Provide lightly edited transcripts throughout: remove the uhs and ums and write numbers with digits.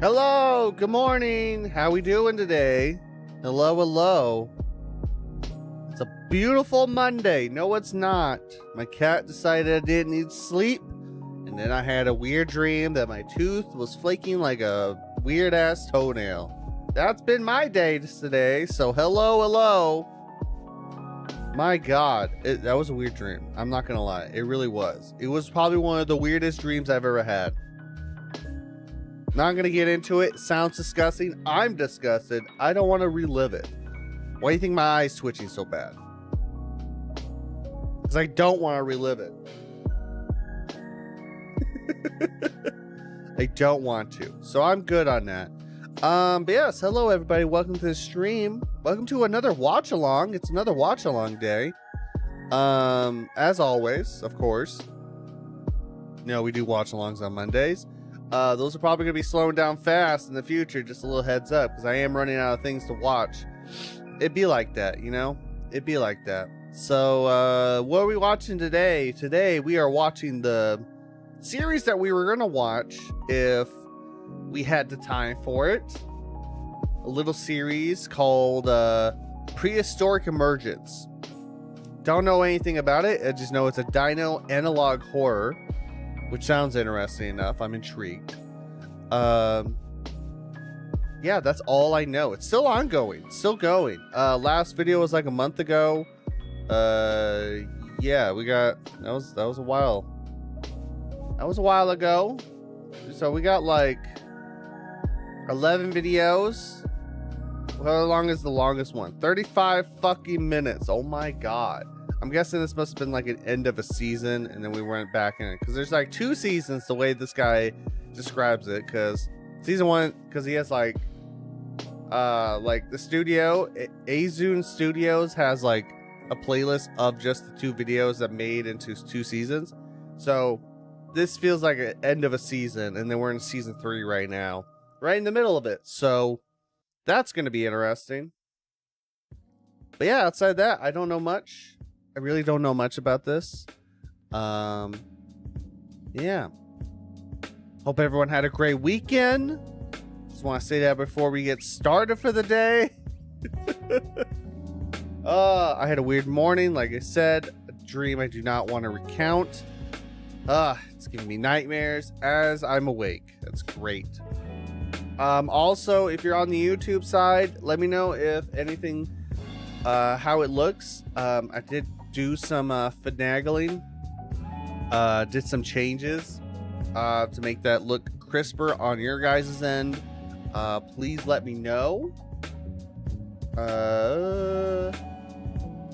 Hello, good morning. How we doing today? Hello, hello. It's a beautiful Monday. No, it's not. My cat decided I didn't need sleep, and then I had a weird dream that my tooth was flaking like a weird ass toenail. That's been my day today. So hello, hello. My God, that was a weird dream. I'm not gonna lie, it really was. It was probably one of the weirdest dreams I've ever had. Not gonna get into it. Sounds disgusting. I'm disgusted. I don't want to relive it. Why do you think my eye's twitching so bad? Because I don't want to relive it. I don't want to. So I'm good on that. But yes, hello everybody. Welcome to the stream. Welcome to another watch along. It's another watch along day. As always, of course. You know, we do watch alongs on Mondays. Those are probably going to be slowing down fast in the future. Just a little heads up, because I am running out of things to watch. It'd be like that, you know? It'd be like that. So, what are we watching today? Today, we are watching the series that we were going to watch if we had the time for it. A little series called Prehistoric Emergence. Don't know anything about it. I just know it's a Dino analog horror, which sounds interesting enough. I'm intrigued. Yeah, that's all I know. It's still ongoing, still going. Last video was like a month ago. Yeah, we got that was a while. That was a while ago. So we got like 11 videos. How long is the longest one? 35 fucking minutes. Oh my god. I'm guessing this must have been like an end of a season, and then we went back in it because there's like 2 seasons the way this guy describes it. Because season 1, because he has like the studio, Azun Studios has like a playlist of just the 2 videos that made into 2 seasons. So this feels like an end of a season, and then we're in season 3 right now, right in the middle of it. So that's going to be interesting. But yeah, outside that, I don't know much. I really don't know much about this. Yeah. Hope everyone had a great weekend. Just want to say that before we get started for the day. I had a weird morning, like I said, a dream I do not want to recount. It's giving me nightmares as I'm awake. That's great. Also, if you're on the YouTube side, let me know if anything, how it looks. I did do some finagling, did some changes to make that look crisper on your guys' end. Please let me know. I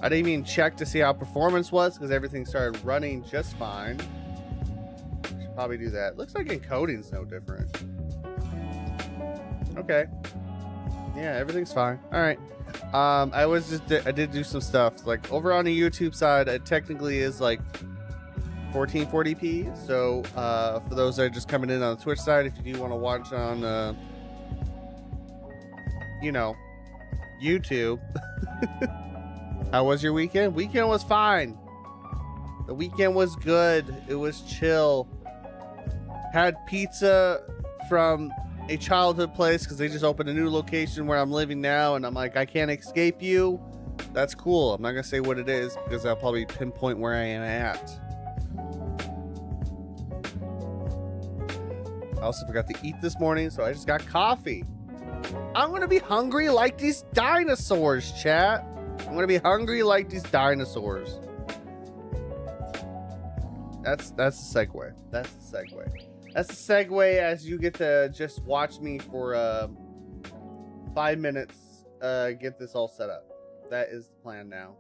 didn't even check to see how performance was because everything started running just fine. Should probably do that. Looks like encoding's no different. Okay. Yeah, everything's fine. All right. I did do some stuff like over on the YouTube side. It technically is like 1440p. So for those that are just coming in on the Twitch side, if you do want to watch on, you know, YouTube. How was your weekend? Weekend was fine. The weekend was good. It was chill. Had pizza from a childhood place because they just opened a new location where I'm living now, and I'm like, I can't escape you. That's cool. I'm not gonna say what it is because I'll probably pinpoint where I am at. I also forgot to eat this morning, so I just got coffee. I'm gonna be hungry like these dinosaurs, chat. I'm gonna be hungry like these dinosaurs. That's the segue. That's the segue. That's the segue as you get to just watch me for 5 minutes get this all set up. That is the plan now.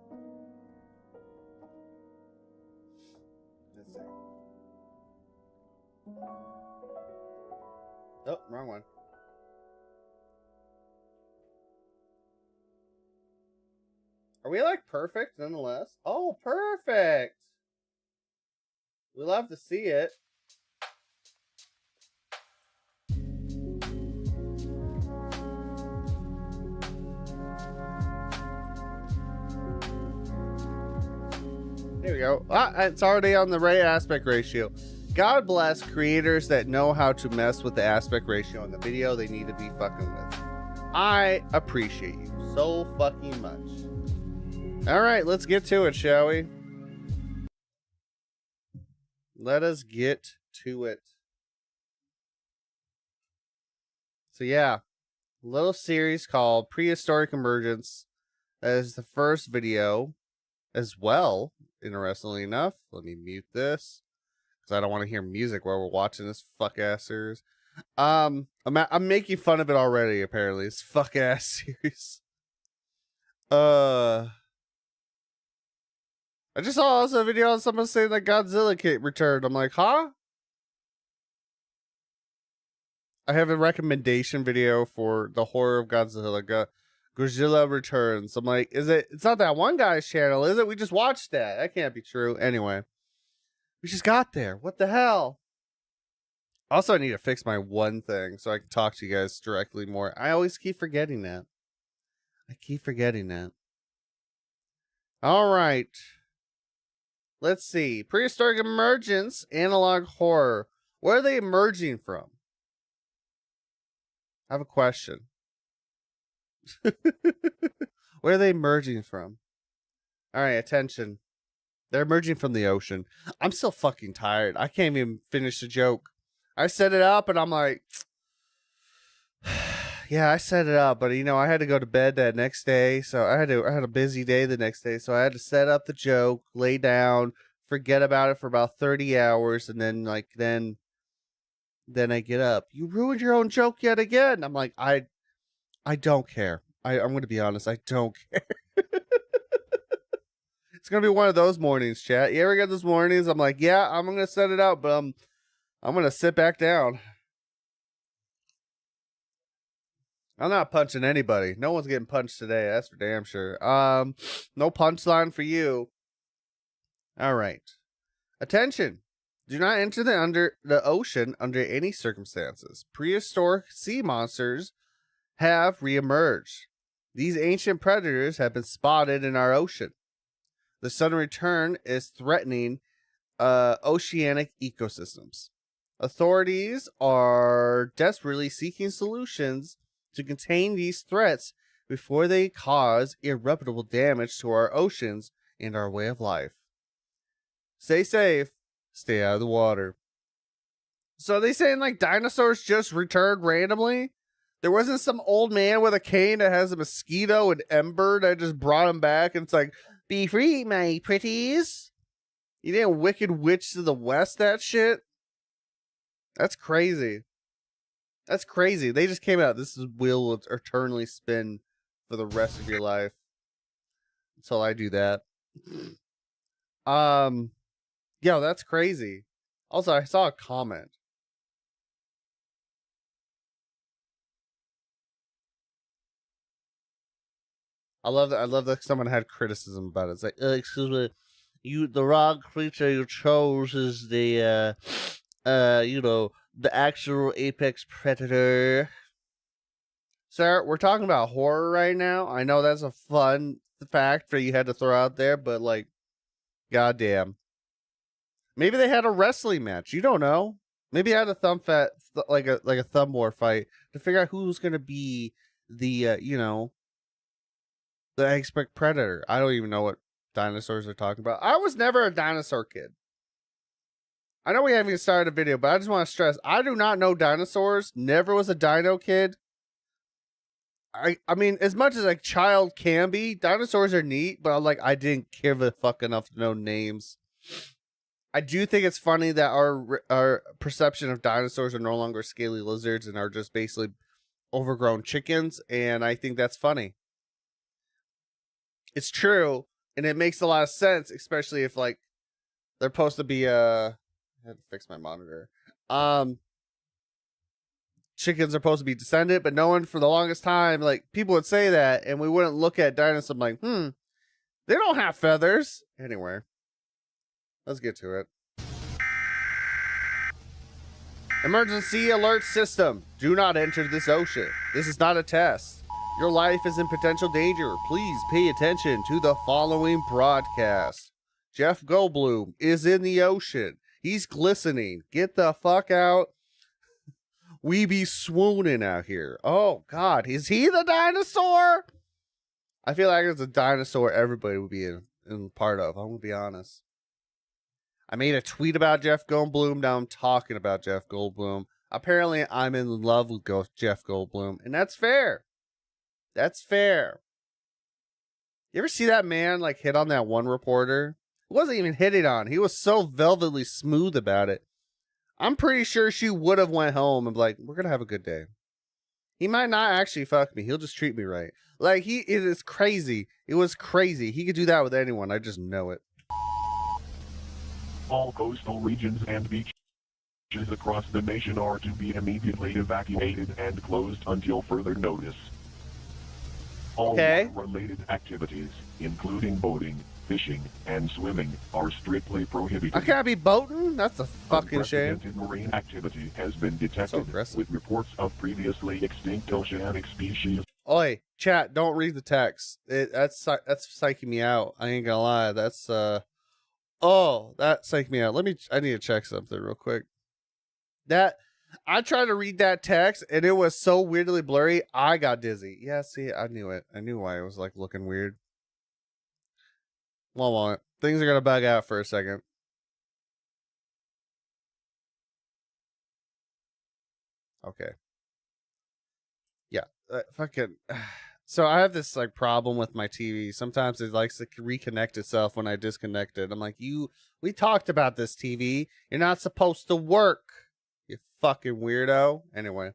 Let's see. Oh, wrong one. Are we like perfect nonetheless? Oh, perfect. We love to see it. There we go. It's already on the right aspect ratio. God bless creators that know how to mess with the aspect ratio in the video they need to be fucking with. I appreciate you so fucking much. All right, let's get to it, shall we? Let us get to it. So yeah, a little series called Prehistoric Emergence. That is the first video as well, interestingly enough. Let me mute this because I don't want to hear music while we're watching this fuck ass series. I'm making fun of it already, apparently. It's fuck ass series. I just saw also a video on someone saying that Godzilla Kit returned. I'm like, huh? I have a recommendation video for the horror of Godzilla. Godzilla Returns. I'm like, it's not that one guy's channel, is it? We just watched that. That can't be true. Anyway, we just got there. What the hell? Also, I need to fix my one thing so I can talk to you guys directly more. I always keep forgetting that. All right. Let's see. Prehistoric Emergence, analog horror. Where are they emerging from? I have a question. Where are they emerging from? All right, attention. They're emerging from the ocean. I'm still fucking tired. I can't even finish the joke. I set it up and I'm like, yeah, I set it up, but you know, I had to go to bed that next day, so I had a busy day the next day, so I had to set up the joke, lay down, forget about it for about 30 hours, and then then I get up. You ruined your own joke yet again. I'm like, I don't care. I'm gonna be honest, I don't care. It's gonna be one of those mornings, chat. You ever get those mornings? I'm like, yeah, I'm gonna set it up, but I'm gonna sit back down. I'm not punching anybody. No one's getting punched today. That's for damn sure. No punchline for you. All right. Attention. Do not enter the ocean under any circumstances. Prehistoric sea monsters have reemerged. These ancient predators have been spotted in our ocean. The sudden return is threatening oceanic ecosystems. Authorities are desperately seeking solutions to contain these threats before they cause irreparable damage to our oceans and our way of life. Stay safe. Stay out of the water. So are they saying like dinosaurs just returned randomly? There wasn't some old man with a cane that has a mosquito and ember that just brought him back and it's like, be free, my pretties. You didn't Wicked Witch to the West that shit? That's crazy. That's crazy. They just came out. This wheel will eternally spin for the rest of your life. Until I do that. Yo, that's crazy. Also, I saw a comment. I love that someone had criticism about it. It's like, excuse me, the wrong creature you chose is the the actual apex predator. Sir, we're talking about horror right now. I know that's a fun fact that you had to throw out there, but like, goddamn. Maybe they had a wrestling match. You don't know. Maybe I had a like a thumb war fight to figure out who's gonna be the the apex predator. I don't even know what dinosaurs are talking about. I was never a dinosaur kid. I know we haven't even started a video, but I just want to stress, I do not know dinosaurs. Never was a dino kid. I mean, as much as a child can be, dinosaurs are neat, but I didn't give a fuck enough to know names. I do think it's funny that our perception of dinosaurs are no longer scaly lizards and are just basically overgrown chickens, and I think that's funny. It's true, and it makes a lot of sense, especially if like they're supposed to be I had to fix my monitor. Chickens are supposed to be descendant, but no one for the longest time, like people would say that, and we wouldn't look at dinosaurs like, they don't have feathers. Anyway, let's get to it. Emergency alert system. Do not enter this ocean. This is not a test. Your life is in potential danger. Please pay attention to the following broadcast. Jeff Goldblum is in the ocean. He's glistening. Get the fuck out. We be swooning out here. Oh, God. Is he the dinosaur? I feel like it's a dinosaur everybody would be in part of. I'm going to be honest. I made a tweet about Jeff Goldblum. Now I'm talking about Jeff Goldblum. Apparently, I'm in love with Jeff Goldblum. And that's fair. That's fair. You ever see that man like hit on that one reporter? He wasn't even hitting on. He was so velvetly smooth about it. I'm pretty sure she would have went home and be like, we're going to have a good day. He might not actually fuck me. He'll just treat me right. Like, it is crazy. It was crazy. He could do that with anyone. I just know it. All coastal regions and beaches across the nation are to be immediately evacuated and closed until further notice. All related activities, including boating, fishing, and swimming, are strictly prohibited. I can't be boating? That's a fucking shame. Unprecedented marine activity has been detected with reports of previously extinct oceanic species. Oi, chat, don't read the text. That's psyching me out. I ain't gonna lie. That's that psyched me out. I need to check something real quick. I tried to read that text and it was so weirdly blurry. I got dizzy. Yeah, see, I knew it. I knew why it was like looking weird. One moment. Things are gonna bug out for a second. Okay. Yeah. Fucking. So I have this like problem with my TV. Sometimes it likes to reconnect itself when I disconnect it. I'm like, we talked about this TV. You're not supposed to work. You fucking weirdo. Anyway.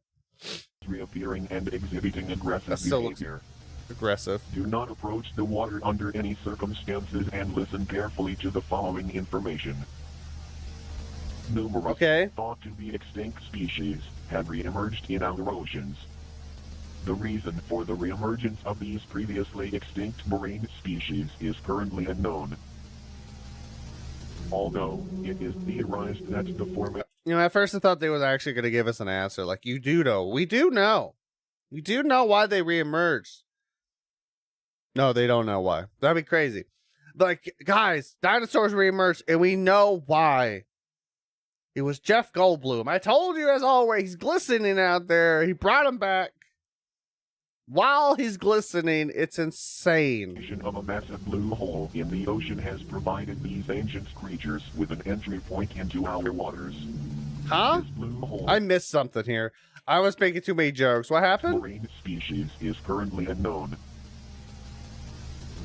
Reappearing and exhibiting aggressive behavior. Aggressive. Do not approach the water under any circumstances and listen carefully to the following information. Numerous thought to be extinct species have re-emerged in our oceans. The reason for the re-emergence of these previously extinct marine species is currently unknown. Although it is theorized that the formation... You know, at first I thought they was actually going to give us an answer. Like, you do know. We do know. We do know why they re-emerged. No, they don't know why. That'd be crazy. Like, guys, dinosaurs re-emerged, and we know why. It was Jeff Goldblum. I told you, as always, he's glistening out there. He brought him back. While he's glistening, it's insane. Of a massive blue hole in the ocean has provided these ancient creatures with an entry point into our waters. Huh? This blue hole, I missed something here. I was making too many jokes. What happened? Marine species is currently unknown.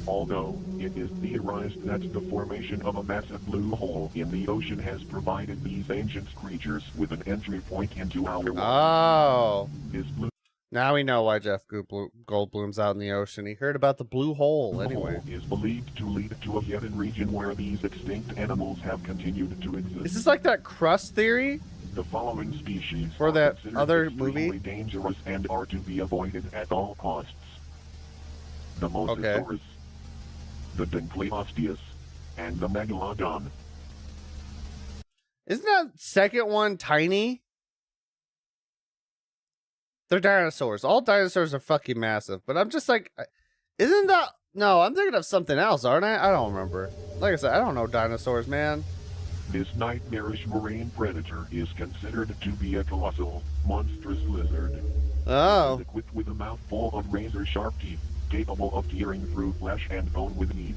Although it is theorized that the formation of a massive blue hole in the ocean has provided these ancient creatures with an entry point into our waters. Oh. This blue Now we know why Jeff Goldblum's out in the ocean. He heard about the blue hole anyway. Is believed to lead to a hidden region where these extinct animals have continued to exist. Is this like that crust theory? The following species for that other movie? Dangerous and are to be avoided at all costs. The Mosasaurus, the Dinkleosteus, and the Megalodon. Isn't that second one tiny? They're dinosaurs. All dinosaurs are fucking massive. But I'm just like, isn't that... No, I'm thinking of something else, aren't I? I don't remember. Like I said, I don't know dinosaurs, man. This nightmarish marine predator is considered to be a colossal, monstrous lizard. Oh. Equipped with a mouthful of razor-sharp teeth, capable of tearing through flesh and bone with ease.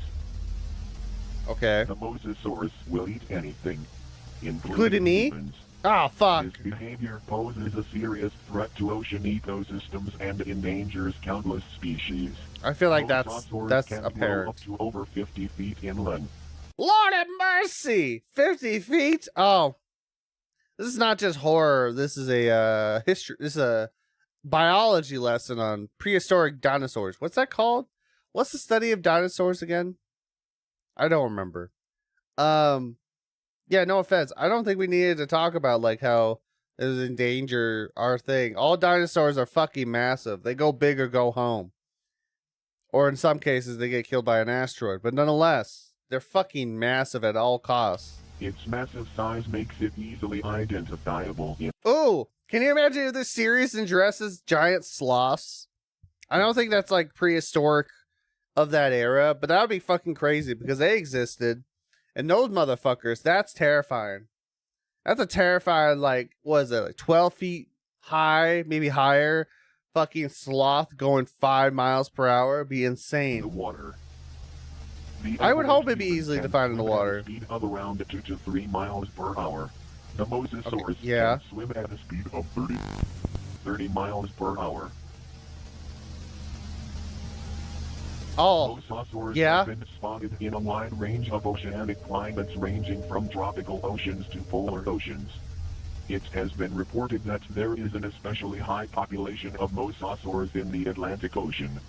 Okay. The Mosasaurus will eat anything, including me? Humans. Oh, fuck. This behavior poses a serious threat to ocean ecosystems and endangers countless species. I feel like that's can apparent. Grow up to over 50 feet in length. Lord have mercy! 50 feet? Oh. This is not just horror. This is a history. This is a biology lesson on prehistoric dinosaurs. What's that called? What's the study of dinosaurs again? I don't remember. Yeah, no offense. I don't think we needed to talk about like how it was endanger our thing. All dinosaurs are fucking massive. They go big or go home. Or in some cases, they get killed by an asteroid. But nonetheless, they're fucking massive at all costs. Its massive size makes it easily identifiable. Ooh, can you imagine if this series addresses giant sloths? I don't think that's like prehistoric of that era, but that would be fucking crazy because they existed. And those motherfuckers, that's terrifying. That's a terrifying, like, what is it, like 12 feet high, maybe higher, fucking sloth going 5 miles per hour. It'd be insane. The water. I would hope it'd be easily defined in the water. Speed of around 2 to 3 miles per hour. The Mosasaurus can swim at a speed of 30 miles per hour. Oh, Mosasaurs have been spotted in a wide range of oceanic climates ranging from tropical oceans to polar oceans. It has been reported that there is an especially high population of mosasaurs in the Atlantic Ocean.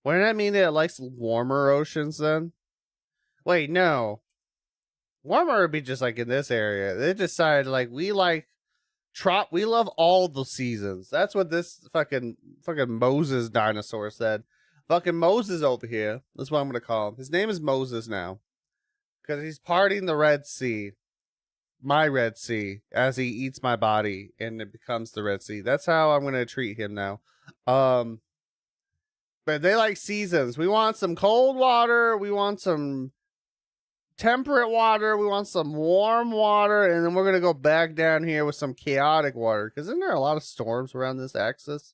Wouldn't that mean that it likes warmer oceans then? Wait, no. Warmer would be just like in this area. They decided like we love all the seasons. That's what this fucking Moses dinosaur said. Fucking Moses over here. That's what I'm gonna call him. His name is Moses now. Because he's parting the Red Sea. My Red Sea. As he eats my body. And it becomes the Red Sea. That's how I'm gonna treat him now. But they like seasons. We want some cold water. We want some temperate water. We want some warm water. And then we're gonna go back down here with some chaotic water. Because isn't there a lot of storms around this axis?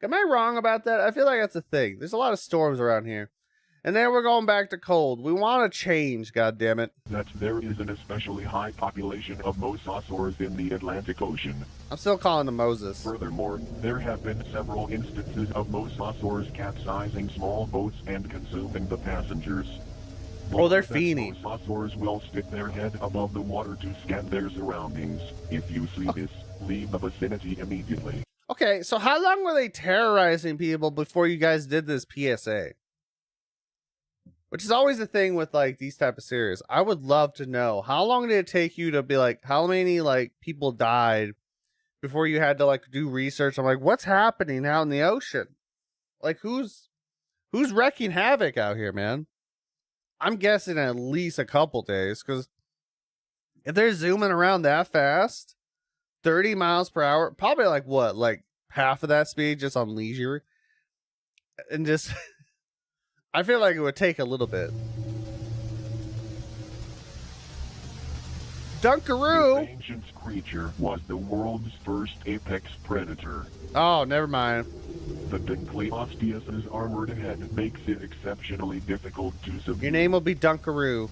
Am I wrong about that? I feel like that's a thing. There's a lot of storms around here. And then we're going back to cold. We want to change, goddammit. That there is an especially high population of mosasaurs in the Atlantic Ocean. I'm still calling them Moses. Furthermore, there have been several instances of mosasaurs capsizing small boats and consuming the passengers. Oh, they're fiending. Mosasaurs will stick their head above the water to scan their surroundings. If you see this, leave the vicinity immediately. Okay, so how long were they terrorizing people before you guys did this PSA? Which is always the thing with like these type of series. I would love to know, how long did it take you to be like, how many like people died before you had to like do research? I'm like, what's happening out in the ocean? Like who's wreaking havoc out here, man? I'm guessing at least a couple days, because if they're zooming around that fast, 30 miles per hour, probably like what, like half of that speed just on leisure, and just I feel like it would take a little bit. Dunkaroo! This ancient creature was the world's first apex predator. Oh, never mind. The Dunkleosteus's armored head makes it exceptionally difficult to subdue. Your name will be Dunkaroo.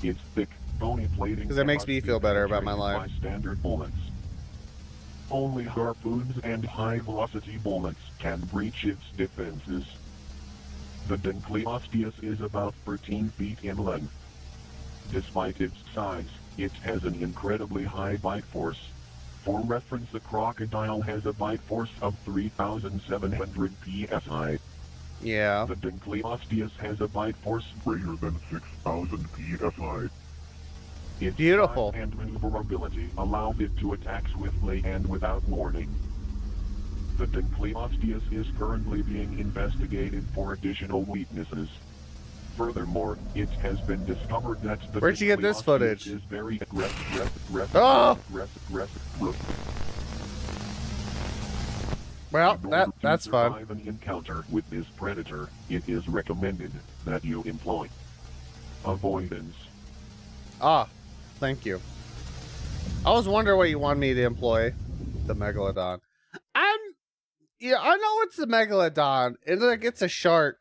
Its thick, bony plating because it makes me feel better about my life. By standard bullets. Only harpoons and high-velocity bullets can breach its defenses. The Dunkleosteus is about 13 feet in length. Despite its size, it has an incredibly high bite force. For reference, the crocodile has a bite force of 3,700 psi. Yeah. The Dunkleosteus has a bite force greater than 6,000 psi. Its beautiful size and maneuverability allows it to attack swiftly and without warning. The Dunkleosteus is currently being investigated for additional weaknesses. Furthermore, it has been discovered that the Where'd you get this footage? Is very aggressive. Oh! Well, that's fun. To survive an encounter with this predator, it is recommended that you employ avoidance. Ah, thank you. I was wondering what you want me to employ. The Megalodon. Yeah, I know it's a Megalodon. It's like it's a shark.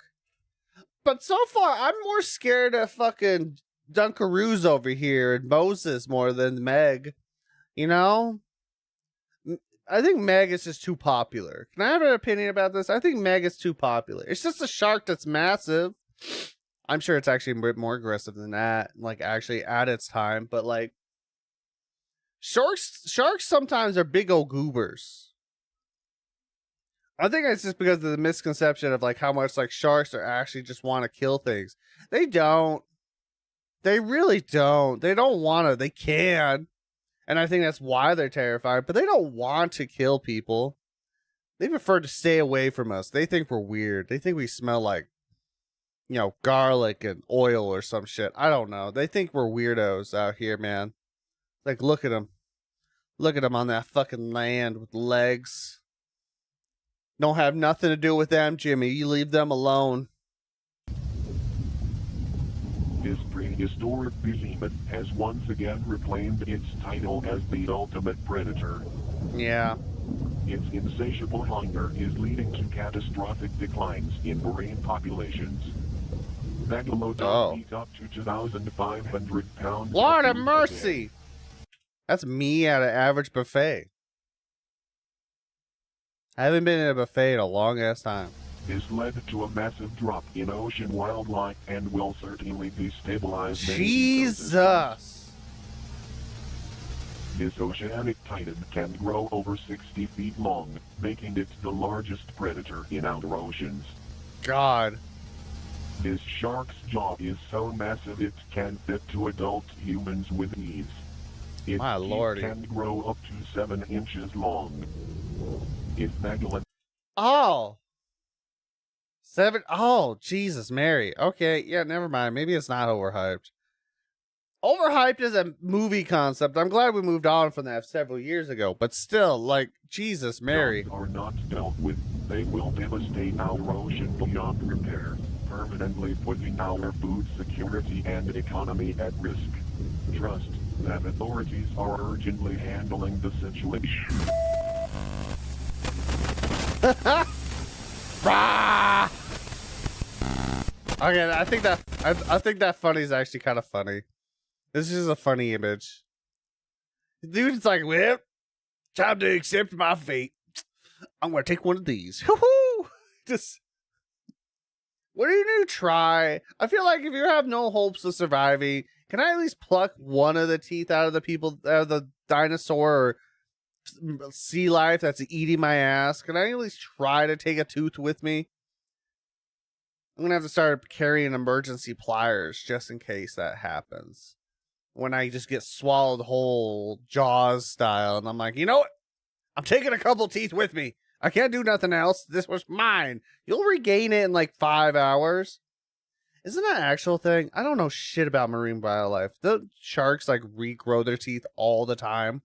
But so far, I'm more scared of fucking Dunkaroos over here and Moses more than Meg. You know? I think Meg is just too popular. Can I have an opinion about this? I think Meg is too popular. It's just a shark that's massive. I'm sure it's actually a bit more aggressive than that. Like, actually at its time. But, like, sharks sometimes are big old goobers. I think it's just because of the misconception of like how much like sharks are actually just want to kill things. They don't. They really don't. They don't want to. They can. And I think that's why they're terrified. But they don't want to kill people. They prefer to stay away from us. They think we're weird. They think we smell like, you know, garlic and oil or some shit. I don't know. They think we're weirdos out here, man. Like, look at them. Look at them on that fucking land with legs. Don't have nothing to do with them, Jimmy. You leave them alone. This prehistoric behemoth has once again reclaimed its title as the ultimate predator. Yeah. Its insatiable hunger is leading to catastrophic declines in marine populations. Megalodon eat up to 2,500 pounds. Lord of mercy! That's me at an average buffet. I haven't been in a buffet in a long ass time. This led to a massive drop in ocean wildlife and will certainly destabilize Jesus! This oceanic titan can grow over 60 feet long, making it the largest predator in outer oceans. God. This shark's jaw is so massive it can fit 2 adult humans with ease. Its My lordy. can grow up to 7 inches long. If Megalodon... Oh! 7... Oh, Jesus, Mary. Okay, yeah, never mind. Maybe it's not overhyped. Overhyped is a movie concept. I'm glad we moved on from that several years ago. But still, like, Jesus, Mary. Are not dealt with. They will devastate our ocean beyond repair, permanently putting our food security and economy at risk. Trust that authorities are urgently handling the situation. Okay, I think that funny is actually kind of funny. This is a funny image. Dude's like, well, time to accept my fate. I'm gonna take one of these. Woohoo! Just, what do you do? Try. I feel like if you have no hopes of surviving, can I at least pluck one of the teeth out of the dinosaur or sea life that's eating my ass? Can I at least try to take a tooth with me? I'm gonna have to start carrying emergency pliers just in case that happens. When I just get swallowed whole, Jaws style, and I'm like, you know what? I'm taking a couple teeth with me. I can't do nothing else. This was mine. You'll regain it in like 5 hours. Isn't that an actual thing? I don't know shit about marine wildlife. The sharks like regrow their teeth all the time.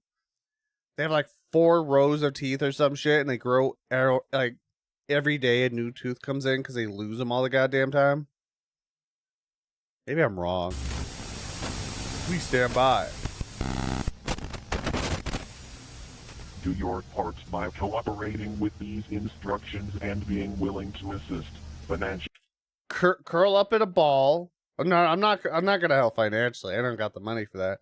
They have like 4 rows of teeth or some shit, and they grow like every day a new tooth comes in because they lose them all the goddamn time. Maybe I'm wrong. Please stand by. Do your part by cooperating with these instructions and being willing to assist financially. Curl up in a ball. No, I'm not gonna help financially. I don't got the money for that.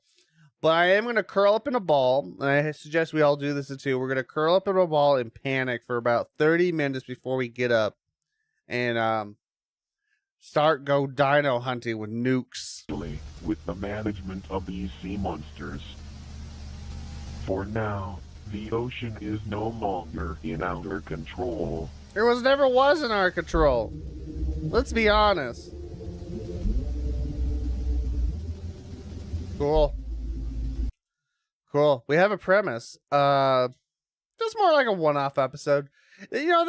But I am gonna curl up in a ball, and I suggest we all do this too. We're gonna curl up in a ball and panic for about 30 minutes before we get up, and go dino hunting with nukes. With the management of these sea monsters. For now, the ocean is no longer in our control. It was in our control. Let's be honest. Cool. We have a premise. Just more like a one-off episode. You know,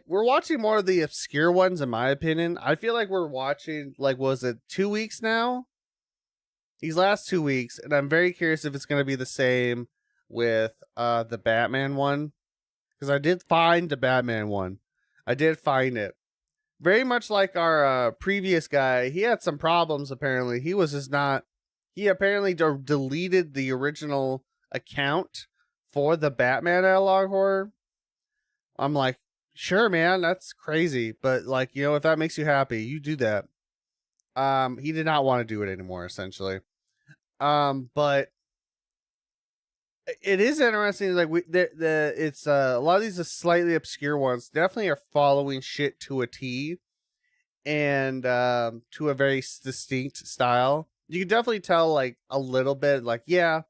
we're watching more of the obscure ones, in my opinion. I feel like we're watching, like, was it 2 weeks now? These last 2 weeks, and I'm very curious if it's going to be the same with the Batman one. Because I did find the Batman one. I did find it. Very much like our previous guy, he had some problems, apparently. He apparently deleted the original account for the Batman analog horror. I'm like, sure, man, that's crazy. But, like, you know, if that makes you happy, you do that. He did not want to do it anymore, essentially. But it is interesting. Like, it's a lot of these are slightly obscure ones. Definitely are following shit to a T, and to a very distinct style. You can definitely tell, like, a little bit, like, yeah,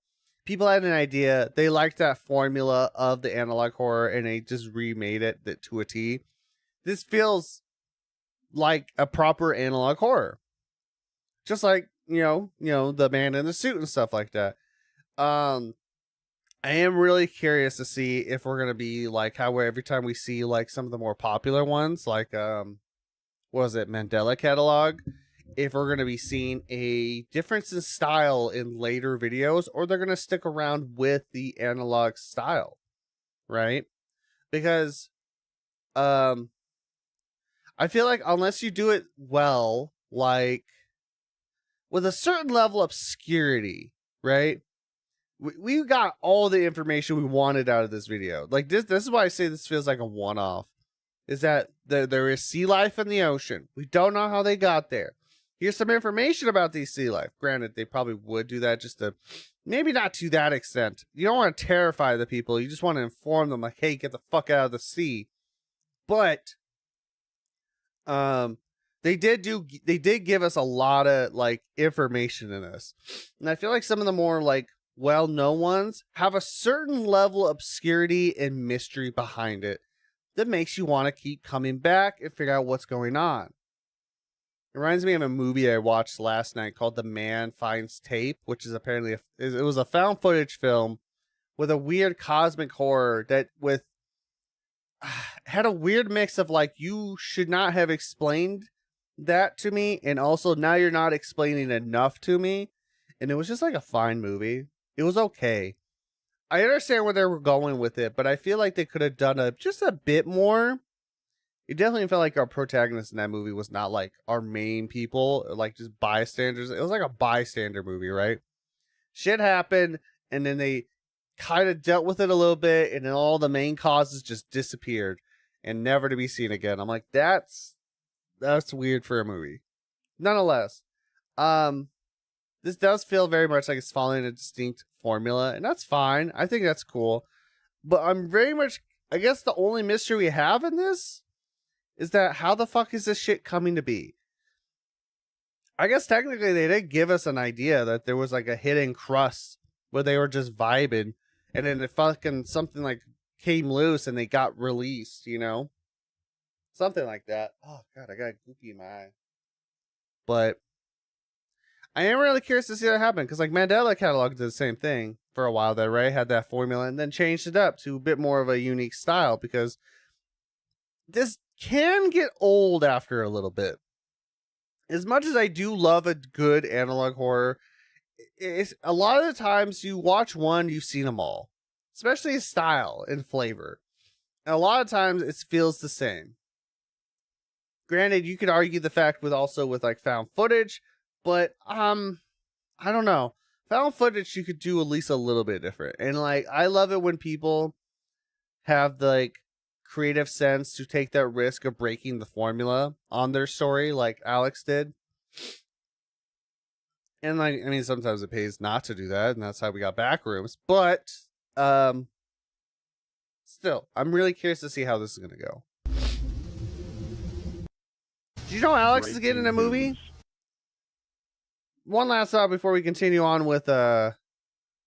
people had an idea. They liked that formula of the analog horror, and they just remade it to a T. This feels like a proper analog horror, just like you know the man in the suit and stuff like that. I am really curious to see if we're gonna be like how every time we see like some of the more popular ones, like what was it, Mandela Catalog? If we're going to be seeing a difference in style in later videos, or they're going to stick around with the analog style, right? Because I feel like unless you do it well, like with a certain level of obscurity, right? We got all the information we wanted out of this video. Like this is why I say this feels like a one-off. Is that there is sea life in the ocean. We don't know how they got there. Here's some information about these sea life. Granted, they probably would do that just to, maybe not to that extent. You don't want to terrify the people. You just want to inform them, like, hey, get the fuck out of the sea. But they did give us a lot of like information in this. And I feel like some of the more like well-known ones have a certain level of obscurity and mystery behind it that makes you want to keep coming back and figure out what's going on. It reminds me of a movie I watched last night called The Man Finds Tape, which is apparently it was a found footage film with a weird cosmic horror that had a weird mix of like, you should not have explained that to me, and also now you're not explaining enough to me. And it was just like a fine movie. It was okay. I understand where they were going with it, but I feel like they could have done just a bit more. It definitely felt like our protagonist in that movie was not like our main people, like just bystanders. It was like a bystander movie, right? Shit happened, and then they kind of dealt with it a little bit, and then all the main causes just disappeared and never to be seen again. I'm like, that's that's weird for a movie. Nonetheless, this does feel very much like it's following a distinct formula, and that's fine. I think that's cool. But I'm very much, I guess the only mystery we have in this is that how the fuck is this shit coming to be? I guess technically they did give us an idea that there was like a hidden crust where they were just vibing, and then it fucking something like came loose and they got released, you know? Something like that. Oh god, I got goopy in my eye. But I am really curious to see what happened, because like Mandela Catalog did the same thing for a while there, right? Had that formula and then changed it up to a bit more of a unique style, because this can get old after a little bit. As much as I do love a good analog horror, it's a lot of the times you watch one, you've seen them all, especially style and flavor. And a lot of times it feels the same. Granted, you could argue the fact with like found footage, but I don't know. Found footage you could do at least a little bit different. And like I love it when people have the like creative sense to take that risk of breaking the formula on their story, like Alex did. And like, I mean, sometimes it pays not to do that, and that's how we got Backrooms. But still, I'm really curious to see how this is gonna go. Do you know Alex is getting a movie? One last thought before we continue on with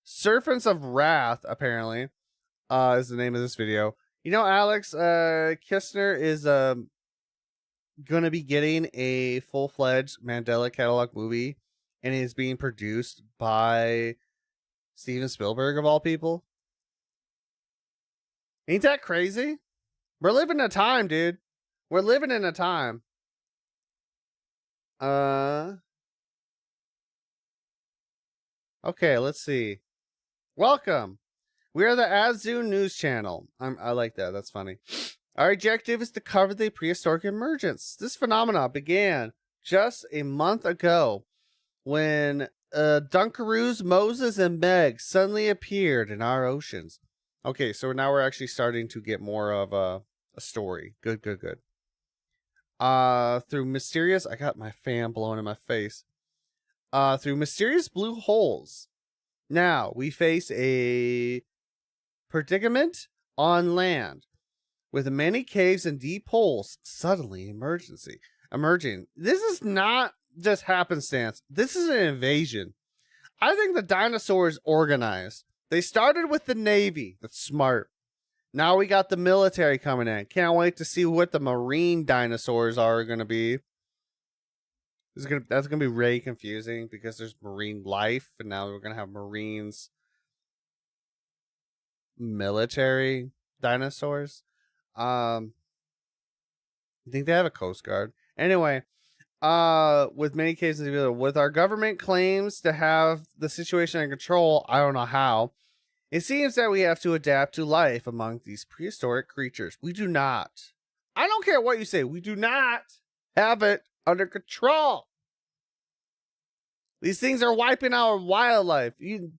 Serpents of Wrath, apparently, is the name of this video. You know, Alex Kistner is gonna be getting a full-fledged Mandela Catalog movie, and it is being produced by Steven Spielberg, of all people. Ain't that crazy? We're living in a time, dude. We're living in a time. Okay, let's see. Welcome. We are the Azu News Channel. I like that. That's funny. Our objective is to cover the prehistoric emergence. This phenomenon began just a month ago when Dunkaroos, Moses, and Meg suddenly appeared in our oceans. Okay, so now we're actually starting to get more of a story. Good. Through mysterious... I got my fan blowing in my face. Through mysterious blue holes. Now, we face a predicament on land with many caves and deep holes suddenly emerging. This is not just happenstance. This is an invasion. I think the dinosaurs organized. They started with the Navy. That's smart. Now we got the military coming in. Can't wait to see what the marine dinosaurs are going to be. That's gonna be really confusing because there's marine life, and now we're gonna have marines, military dinosaurs. I think they have a coast guard. Anyway, with many cases, with our government claims to have the situation under control, I don't know how. It seems that we have to adapt to life among these prehistoric creatures. We do not. I don't care what you say. We do not have it under control. These things are wiping our wildlife.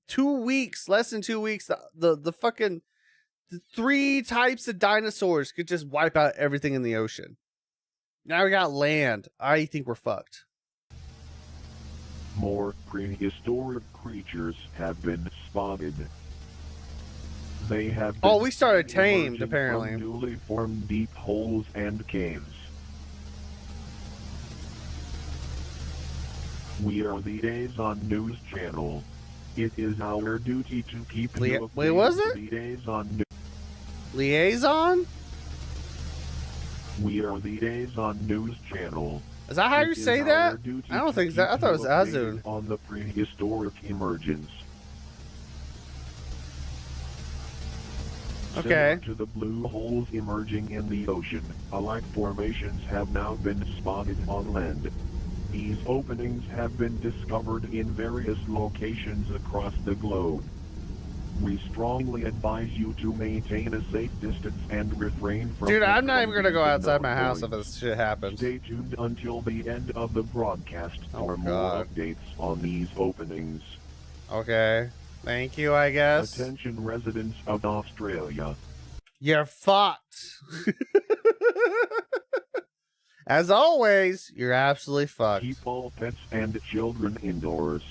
2 weeks, less than 2 weeks, the fucking 3 types of dinosaurs could just wipe out everything in the ocean. Now we got land. I think we're fucked. More prehistoric creatures have been spotted. They have been we started tamed, apparently. From newly formed deep holes and caves. We are the Liaison News Channel. It is our duty to keep you updated. Wait, was it? Liaison? We are the Liaison News Channel. Is that how you say that? I don't think that. I thought it was Azun. On the prehistoric emergence. Okay. Similar to the blue holes emerging in the ocean, alike formations have now been spotted on land. These openings have been discovered in various locations across the globe. We strongly advise you to maintain a safe distance and refrain from... Dude, I'm not even gonna go outside my house if this shit happens. Stay tuned until the end of the broadcast for more updates on these openings. Okay. Thank you, I guess. Attention residents of Australia. You're fucked. As always, you're absolutely fucked. Keep all pets and children indoors.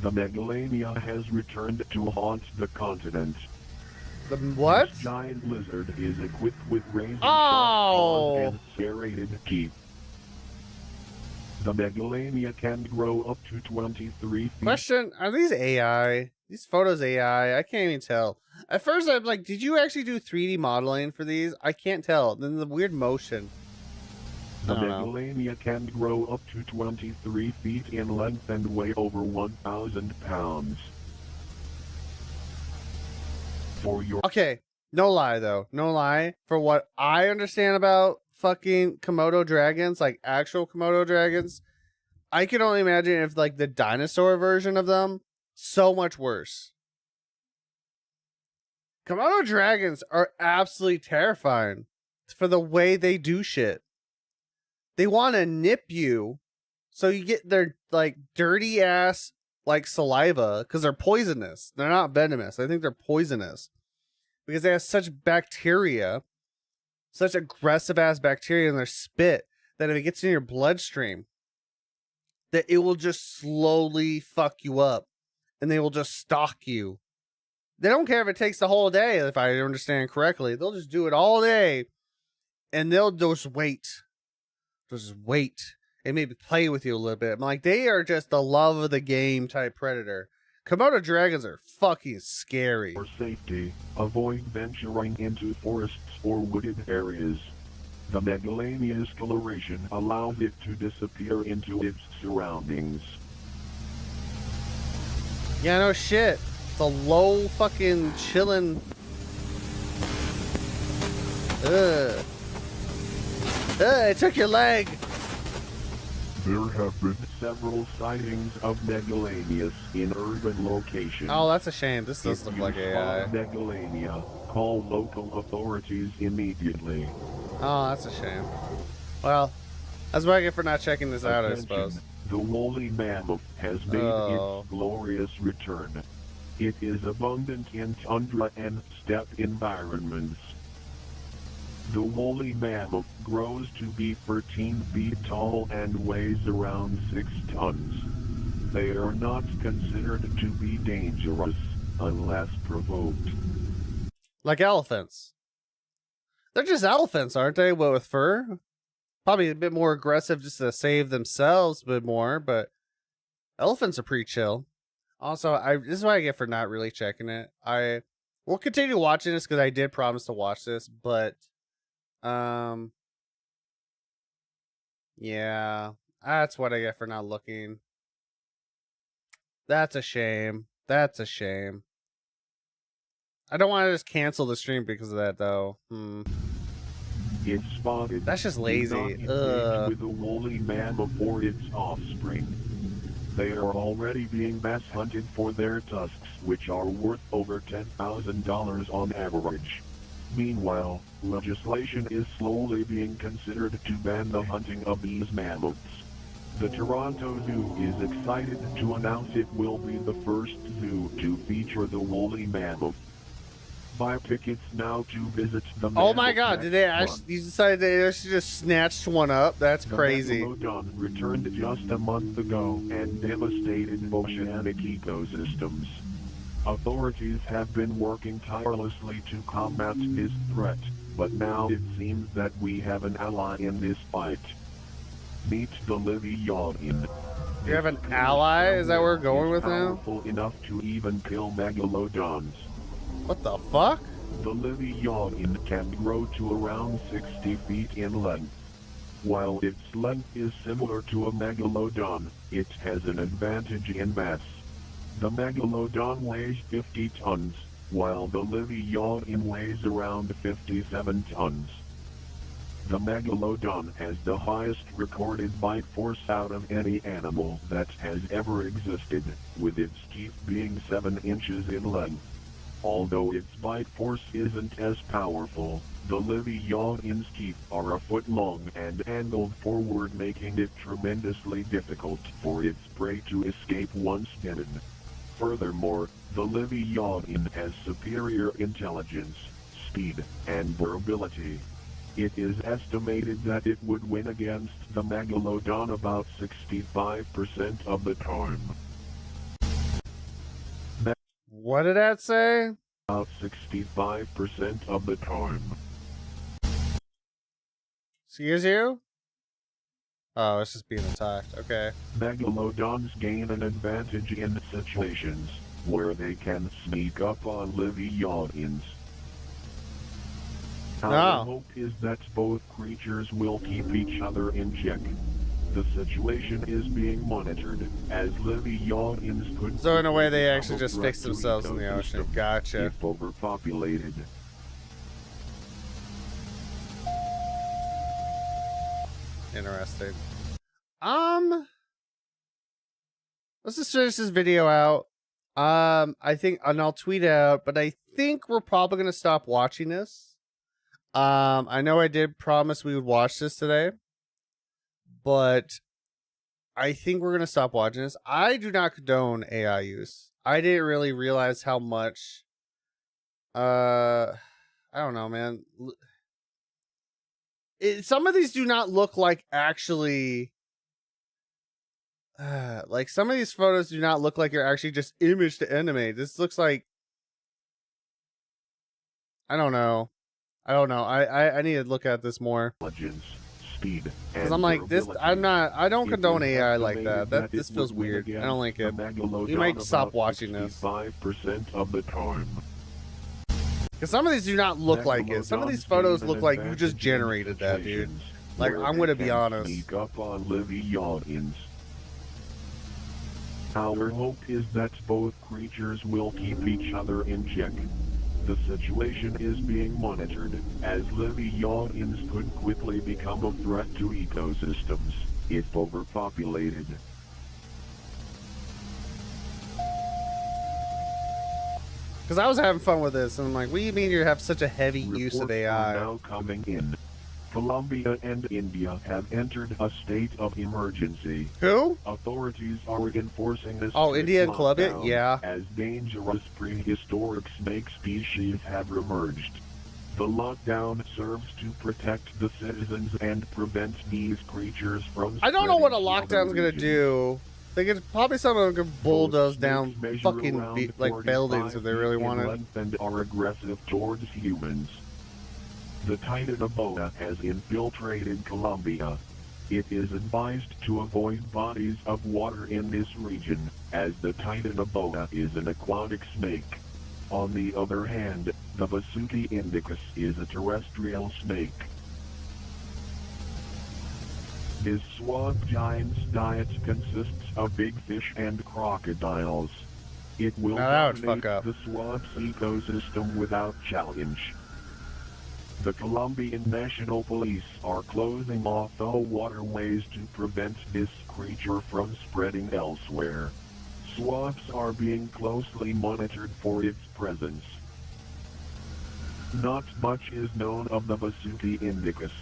The Megalania has returned to haunt the continent. The what? This giant lizard is equipped with razor-sharp Oh! claws and serrated teeth. The Megalania can grow up to 23 feet. Question, are these AI? These photos AI? I can't even tell. At first I'm like, did you actually do 3D modeling for these? I can't tell. Then the weird motion. The Megalania can grow up to 23 feet in length and weigh over 1,000 pounds. For your Okay, no lie though. No lie. For what I understand about fucking Komodo dragons, like actual Komodo dragons, I can only imagine if like the dinosaur version of them, so much worse. Komodo dragons are absolutely terrifying for the way they do shit. They want to nip you, so you get their like dirty ass like saliva because they're poisonous. They're not venomous. I think they're poisonous because they have such bacteria, such aggressive ass bacteria in their spit that if it gets in your bloodstream, that it will just slowly fuck you up, and they will just stalk you. They don't care if it takes the whole day. If I understand correctly, they'll just do it all day, and they'll just wait. Just wait and maybe play with you a little bit. I'm like, they are just the love of the game type predator. Komodo dragons are fucking scary. For safety, avoid venturing into forests or wooded areas. The Megalania's coloration allows it to disappear into its surroundings. Yeah, no shit. It's a low fucking chillin'. Ugh. It took your leg. There have been several sightings of Megalanias in urban locations. Oh, that's a shame. This does If look you like AI. spot Megalania, call local authorities immediately. Oh, that's a shame. Well, that's what I get for not checking this out, I Attention, suppose. the woolly mammoth has made its glorious return. It is abundant in tundra and steppe environments. The woolly mammoth grows to be 13 feet tall and weighs around 6 tons. They are not considered to be dangerous unless provoked. Like elephants. They're just elephants, aren't they? But with fur? Probably a bit more aggressive just to save themselves a bit more, but elephants are pretty chill. Also, this is what I get for not really checking it. I will continue watching this because I did promise to watch this, but yeah, that's what I get for not looking. That's a shame. That's a shame. I don't want to just cancel the stream because of that, though. It's spotted. That's just lazy. With a woolly mammoth or its offspring. They are already being mass hunted for their tusks, which are worth over $10,000 on average. Meanwhile, legislation is slowly being considered to ban the hunting of these mammoths. The Toronto Zoo is excited to announce it will be the first zoo to feature the woolly mammoth. Buy tickets now to visit the Oh my god, did they actually, you decided they actually just snatched one up? That's crazy. The Megalodon returned just a month ago and devastated oceanic ecosystems. Authorities have been working tirelessly to combat this threat, but now it seems that we have an ally in this fight. Meet the Leviathan. You have an ally? Is that where we're going with now? Powerful enough to even kill megalodons. What the fuck? The Leviathan can grow to around 60 feet in length. While its length is similar to a megalodon, it has an advantage in mass. The megalodon weighs 50 tons, while the Leviathan weighs around 57 tons. The megalodon has the highest recorded bite force out of any animal that has ever existed, with its teeth being 7 inches in length. Although its bite force isn't as powerful, the Leviathan's teeth are a foot long and angled forward, making it tremendously difficult for its prey to escape once bitten. Furthermore, the Leviathan has superior intelligence, speed, and durability. It is estimated that it would win against the Megalodon about 65% of the time. What did that say? About 65% of the time. Excuse you? Oh, it's just being attacked. Okay. Megalodons gain an advantage in situations where they can sneak up on living audience. Our hope is that both creatures will keep each other in check. The situation is being monitored as living audience could. So in a way, they actually just fix themselves in the ocean. Gotcha. If overpopulated. Interesting. Let's just finish this video out. I think, and I'll tweet it out, but I think we're probably gonna stop watching this. I know I did promise we would watch this today, but I think we're gonna stop watching this. I do not condone AI use. I didn't really realize how much. I don't know, man. Some of these do not look like actually. Like some of these photos do not look like you're actually just image to animate. This looks like. I don't know. I need to look at this more. Speed, because I'm like this. I don't condone AI like that. This feels weird. I don't like it. You might stop watching this. 5% of the time. Because some of these do not look like it. Some of these photos look like you just generated that, dude. Like, I'm gonna be honest. Sneak up on living audience. Our hope is that both creatures will keep each other in check. The situation is being monitored, as living audience could quickly become a threat to ecosystems, if overpopulated. Because I was having fun with this, and I'm like, what do you mean you have such a heavy use of AI? Now coming in. Colombia and India have entered a state of emergency. Who? Authorities are enforcing this. Oh, India and Colombia? Yeah. As dangerous prehistoric snake species have emerged. The lockdown serves to protect the citizens and prevent these creatures from. I don't know what a lockdown's gonna do. They could probably some of them could bulldoze down fucking like buildings if they really wanted. And are aggressive towards humans. The Titan Ebola has infiltrated Colombia. It is advised to avoid bodies of water in this region, as the Titan Ebola is an aquatic snake. On the other hand, the Vasuki indicus is a terrestrial snake. This swamp giant's diet consists of big fish and crocodiles. It will dominate the swamp's ecosystem without challenge. The Colombian National Police are closing off all waterways to prevent this creature from spreading elsewhere. Swamps are being closely monitored for its presence. Not much is known of the Vasuki indicus.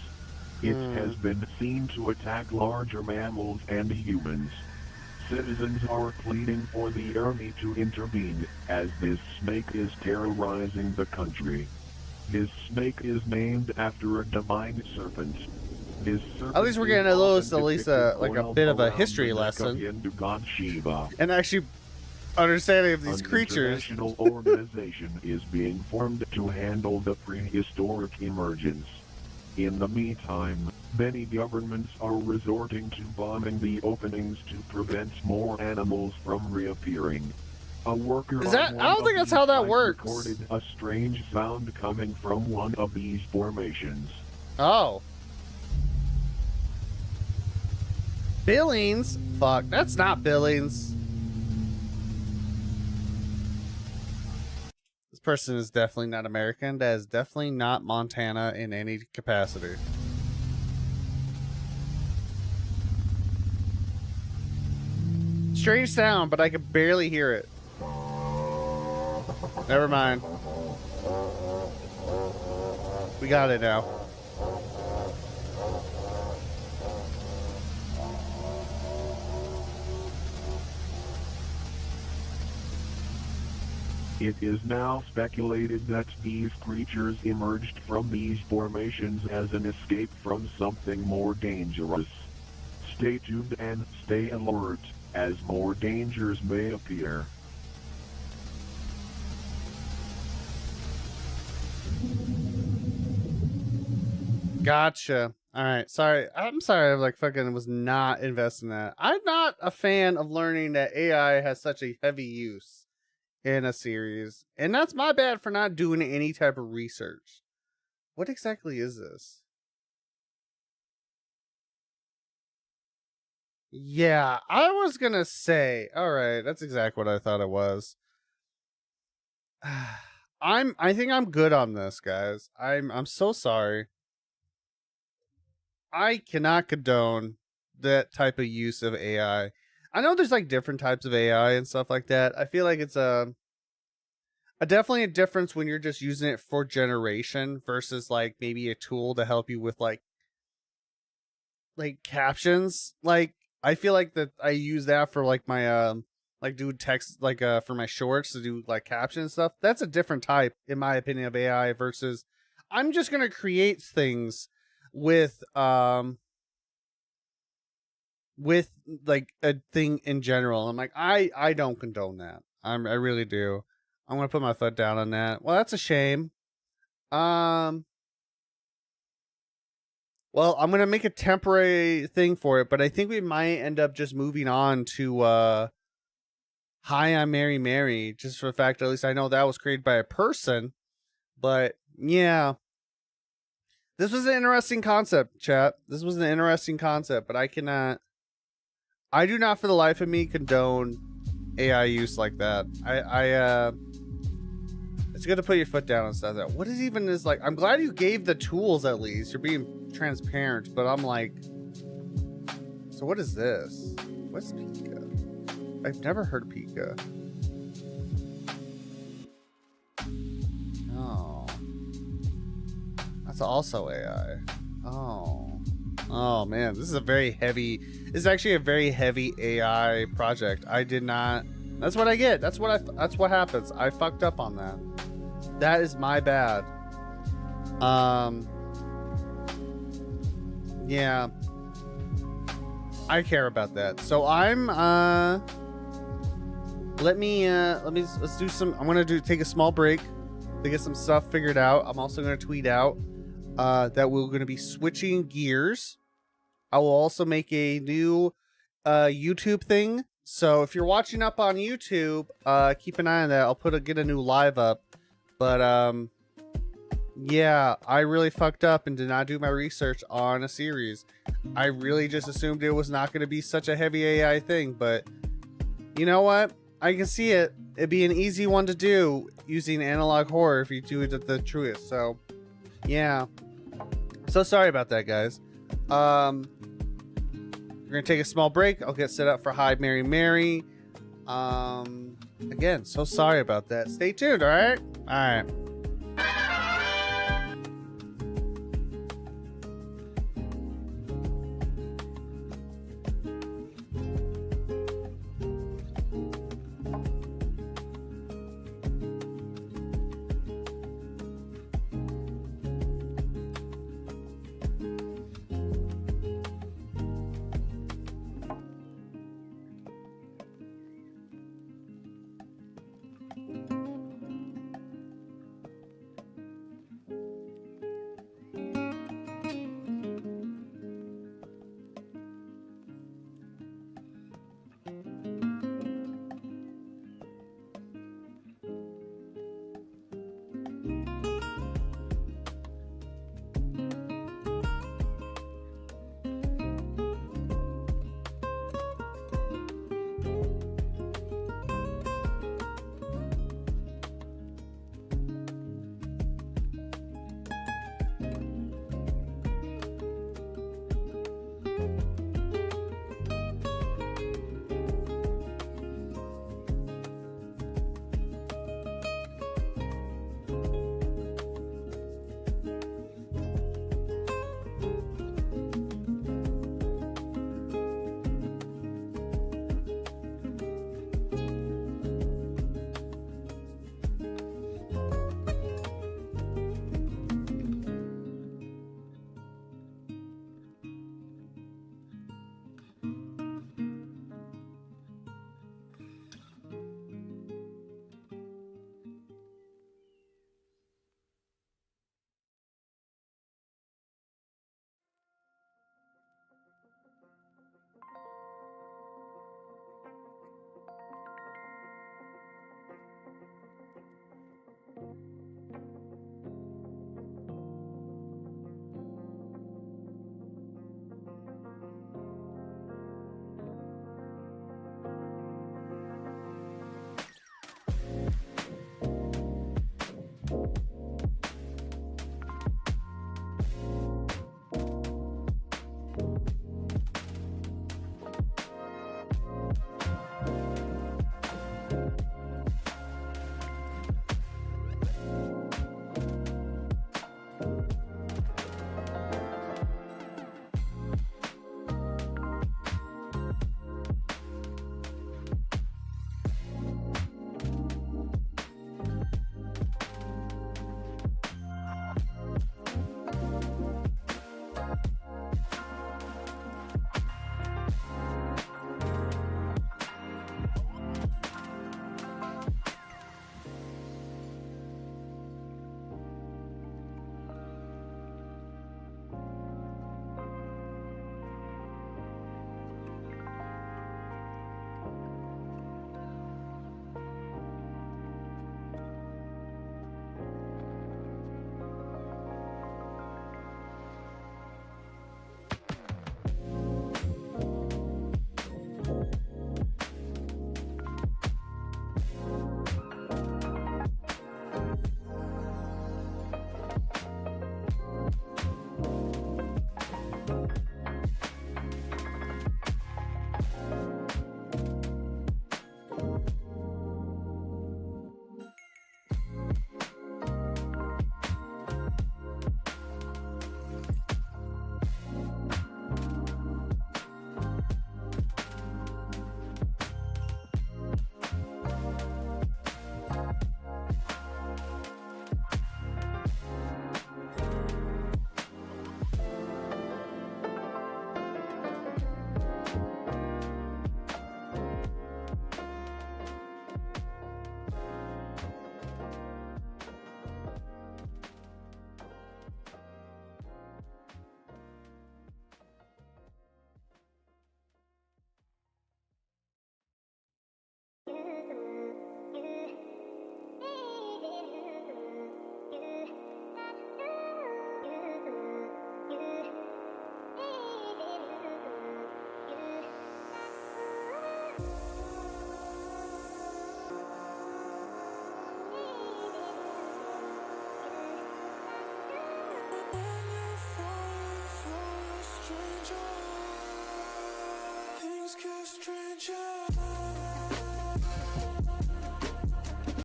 It has been seen to attack larger mammals and humans. Citizens are pleading for the army to intervene, as this snake is terrorizing the country. This snake is named after a divine serpent. This serpent at least we're getting like a bit of a history lesson. God Shiva. And actually understanding of these creatures. An international organization is being formed to handle the prehistoric emergence. In the meantime, many governments are resorting to bombing the openings to prevent more animals from reappearing. A worker I don't think that's how that works. Recorded a strange sound coming from one of these formations. Oh. Billings? Fuck, that's not Billings. This person is definitely not American. That is definitely not Montana in any capacity. Strange sound, but I can barely hear it. Never mind. We got it now. It is now speculated that these creatures emerged from these formations as an escape from something more dangerous. Stay tuned and stay alert, as more dangers may appear. Gotcha. All right. Sorry. I'm sorry. I like fucking was not investing in that. I'm not a fan of learning that AI has such a heavy use in a series, and that's my bad for not doing any type of research. What exactly is this? Yeah, I was gonna say. All right, that's exactly what I thought it was. I think I'm good on this, guys. I'm so sorry. I cannot condone that type of use of AI. I know there's like different types of AI and stuff like that. I feel like it's a definitely a difference when you're just using it for generation versus like maybe a tool to help you with like captions. Like I feel like that I use that for like my like do text like for my shorts to do like caption stuff. That's a different type in my opinion of AI versus I'm just going to create things with like a thing in general. I'm like I don't condone that. I really do. I'm gonna put my foot down on that. Well, that's a shame. Well, I'm gonna make a temporary thing for it, but I think we might end up just moving on to Hi, I'm Mary Mary, just for the fact at least I know that was created by a person. But yeah. This was an interesting concept, chat. This was an interesting concept, but I do not for the life of me condone AI use like that. It's good to put your foot down and stuff. What is even this like? I'm glad you gave the tools at least. You're being transparent, but I'm like, so what is this? What's Pika? I've never heard of Pika. Oh. That's also AI. Oh man, this is actually a very heavy AI project. I did not. That's what I get. That's what happens. I fucked up on that. That is my bad. Yeah. I care about that. So let's do some. I'm gonna take a small break to get some stuff figured out. I'm also gonna tweet out that we're gonna be switching gears. I will also make a new YouTube thing. So if you're watching up on YouTube, keep an eye on that. I'll get a new live up. But yeah, I really fucked up and did not do my research on a series. I really just assumed it was not going to be such a heavy AI thing, but you know what? I can see it. It'd be an easy one to do using analog horror if you do it at the truest. So yeah. So sorry about that, guys. We're gonna take a small break. I'll get set up for Hi Mary Mary. Again, so sorry about that. Stay tuned, all right? All right.